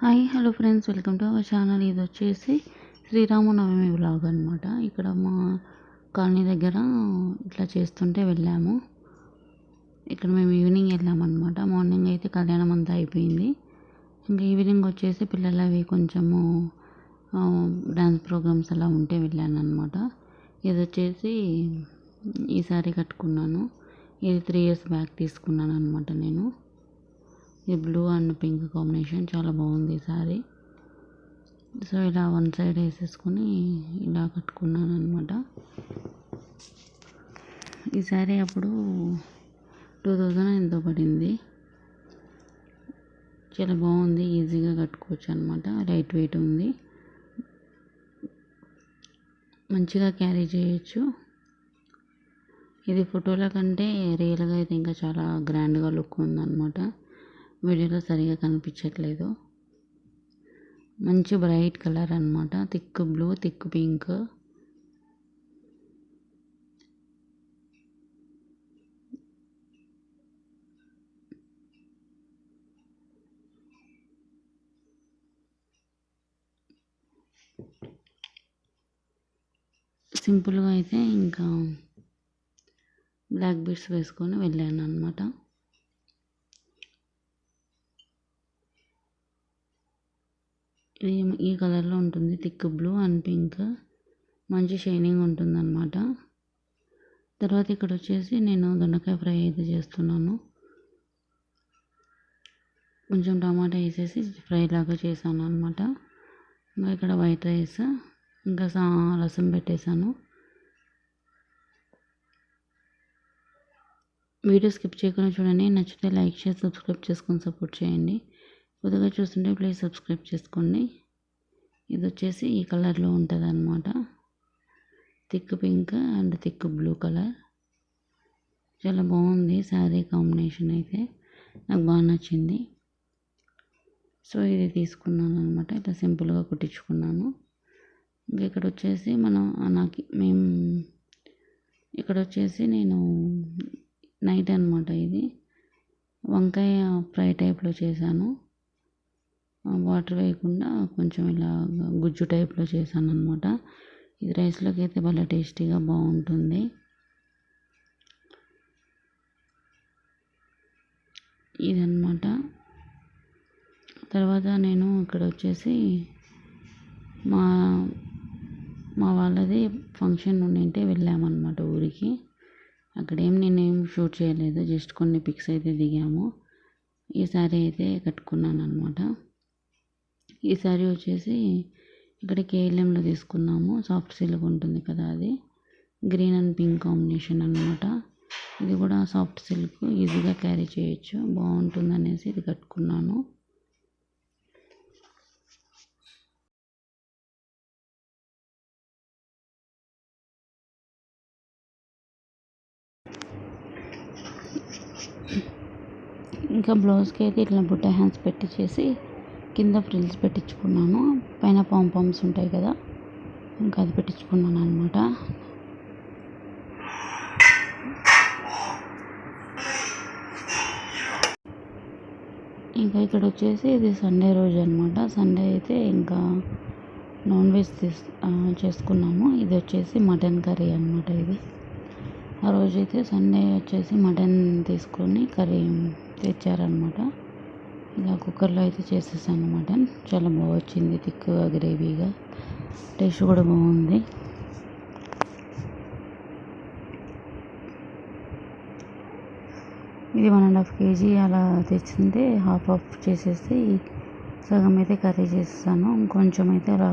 Hi hello friends, welcome to our channel. ఇది వచ్చేసి Sri Rama Navami vlog అనమాట. ఇక్కడ మా కాలనీ దగ్గర ఇట్లా చేస్తుంటే వెళ్ళాము. ఇక్కడ మేము ఈవినింగ్ వెళ్ళామన్నమాట. మార్నింగ్ అయితే కళ్యాణం అంతా అయిపోయింది. ఇంకా ఈవినింగ్ వచ్చేసి పిల్లలవి కొంచెము డ్యాన్స్ ప్రోగ్రామ్స్ అలా ఉంటే వెళ్ళాను అనమాట. ఇది వచ్చేసి ఈసారి కట్టుకున్నాను. ఇది 3 years బ్యాక్ తీసుకున్నాను అనమాట నేను. ఈ బ్లూ అండ్ పింక్ కాంబినేషన్ చాలా బాగుంది ఈ సారీ. సో ఇలా వన్ సైడ్ వేసేసుకొని ఇలా కట్టుకున్నాను అనమాట. ఈ సారీ అప్పుడు 2000 ఎంతో పడింది. చాలా బాగుంది, ఈజీగా కట్టుకోవచ్చు అనమాట. లైట్ వెయిట్ ఉంది, మంచిగా క్యారీ చేయొచ్చు. ఇది ఫోటోల కంటే రియల్గా అయితే ఇంకా చాలా గ్రాండ్గా లుక్ ఉందన్నమాట. వీడియోలో సరిగా కనిపించట్లేదు. మంచి బ్రైట్ కలర్ అనమాట. Thick blue, thick pink. సింపుల్గా అయితే ఇంకా బ్లాక్ బీడ్స్ వేసుకొని వెళ్ళాను అనమాట. ఇది ఈ కలర్లో ఉంటుంది, థిక్ బ్లూ అండ్ పింక్. మంచి షైనింగ్ ఉంటుంది అనమాట. తర్వాత ఇక్కడ వచ్చేసి నేను దొండకాయ ఫ్రై అయితే చేస్తున్నాను. కొంచెం టమాటా వేసేసి ఫ్రై లాగా చేశాను అనమాట. ఇంకా ఇక్కడ వైట్ రైస్, ఇంకా రసం పెట్టేశాను. వీడియో స్కిప్ చేయకుండా చూడండి. నచ్చితే లైక్ చేసి సబ్స్క్రైబ్ చేసుకొని సపోర్ట్ చేయండి. కొద్దిగా చూస్తుంటే ప్లీజ్ సబ్స్క్రైబ్ చేసుకోండి. ఇది వచ్చేసి ఈ కలర్లో ఉంటుంది అన్నమాట. Thick pink and thick blue colour. చాలా బాగుంది శారీ కాంబినేషన్ అయితే, నాకు బాగా నచ్చింది. సో ఇది తీసుకున్నాను అనమాట. ఇట్లా సింపుల్గా కుట్టించుకున్నాను. ఇంకా ఇక్కడ వచ్చేసి ఇక్కడ వచ్చేసి నేను నైట్ అనమాట. ఇది వంకాయ ఫ్రై టైప్లో చేశాను. వాటర్ వేయకుండా కొంచెం ఇలా గుజ్జు టైప్లో చేశాను అనమాట. ఇది రైస్లోకి అయితే భలే టేస్టీగా బాగుంటుంది. ఇదన్నమాట. తర్వాత నేను ఇక్కడ వచ్చేసి మా వాళ్ళది ఫంక్షన్ ఉండింటే వెళ్ళామన్నమాట ఊరికి. అక్కడేం నేనేం షూట్ చేయలేదు, జస్ట్ కొన్ని పిక్స్ అయితే దిగాము. ఈ సారీ అయితే కట్టుకున్నాను అనమాట. ఈ సారీ వచ్చేసి ఇక్కడ కేఎల్ఎంలో తీసుకున్నాము. సాఫ్ట్ సిల్క్ ఉంటుంది కదా, అది గ్రీన్ అండ్ పింక్ కాంబినేషన్ అనమాట. ఇది కూడా సాఫ్ట్ సిల్క్, ఈజీగా క్యారీ చేయొచ్చు, బాగుంటుంది అనేసి ఇది కట్టుకున్నాను. ఇంకా బ్లౌజ్కి అయితే ఇట్లా బుట్ట హ్యాండ్స్ పెట్టించేసి కింద ఫ్రిల్స్ పెట్టించుకున్నాను. పైన పాంపామ్స్ ఉంటాయి కదా, ఇంకా అది పెట్టించుకున్నాను అనమాట. ఇంకా ఇక్కడ వచ్చేసి ఇది సండే రోజు అనమాట. సండే అయితే ఇంకా నాన్ వెజ్ చేసుకున్నాము. ఇది వచ్చేసి మటన్ కర్రీ అనమాట. ఇది ఆ రోజైతే సండే వచ్చేసి మటన్ తీసుకొని కర్రీ తెచ్చారనమాట. ఇలా కుక్కర్లో అయితే చేసేసాను మటన్. చాలా బాగా వచ్చింది, థిక్గా గ్రేవీగా, టేస్ట్ కూడా బాగుంది. ఇది 1.5 kg అలా తెచ్చింటే హాఫ్ చేసేసి సగం అయితే కర్రీ చేసేసాను. ఇంకొంచెం అయితే అలా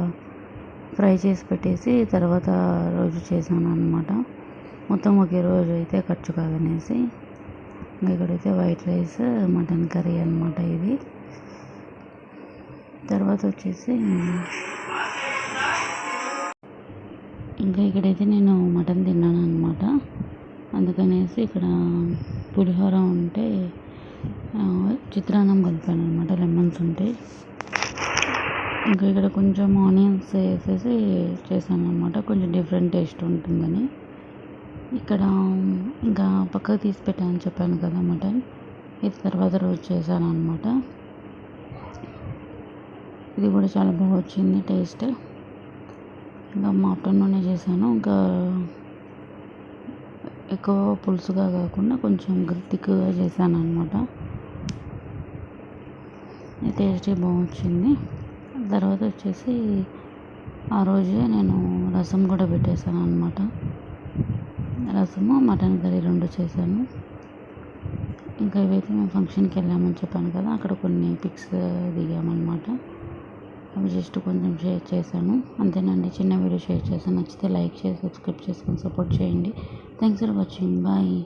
ఫ్రై చేసి పెట్టేసి తర్వాత రోజు చేశాను అనమాట. మొత్తం ఒకే రోజు అయితే ఖర్చు కాదనేసి. ఇక్కడైతే వైట్ రైస్, మటన్ కర్రీ అనమాట ఇది. తర్వాత వచ్చేసి ఇంకా ఇక్కడైతే నేను మటన్ తిన్నాను అనమాట. అందుకనేసి ఇక్కడ పులిహోర ఉంటే చిత్రాన్నం కలిపాను అనమాట, లెమన్స్ ఉంటాయి. ఇంకా ఇక్కడ కొంచెం ఆనియన్స్ వేసేసి చేశాను అనమాట, కొంచెం డిఫరెంట్ టేస్ట్ ఉంటుందని. ఇక్కడ ఇంకా పక్కకు తీసి పెట్టాను చెప్పాను కదా మటన్. ఇది తర్వాత రోజు చేశాను అనమాట. ఇది కూడా చాలా బాగా వచ్చింది టేస్ట్. ఇంకా మా ఆఫ్టర్నూనే చేశాను. ఇంకా ఎక్కువ పులుసుగా కాకుండా కొంచెం థిక్గా చేశాను అనమాట. టేస్ట్ బాగా వచ్చింది. తర్వాత వచ్చేసి ఆ రోజే నేను రసం కూడా పెట్టేశాను అనమాట. రసము మటన్ కర్రీ 2 చేశాను. ఇంకా ఇవైతే మేము ఫంక్షన్కి వెళ్ళామని చెప్పాను కదా, అక్కడ కొన్ని పిక్స్ దిగామన్నమాట. అవి జస్ట్ కొంచెం షేర్ చేశాను అంతేనండి. చిన్న వీడియో షేర్ చేశాను. నచ్చితే లైక్ చేసి సబ్స్క్రైబ్ చేసుకొని సపోర్ట్ చేయండి. Thanks for watching. బాయ్.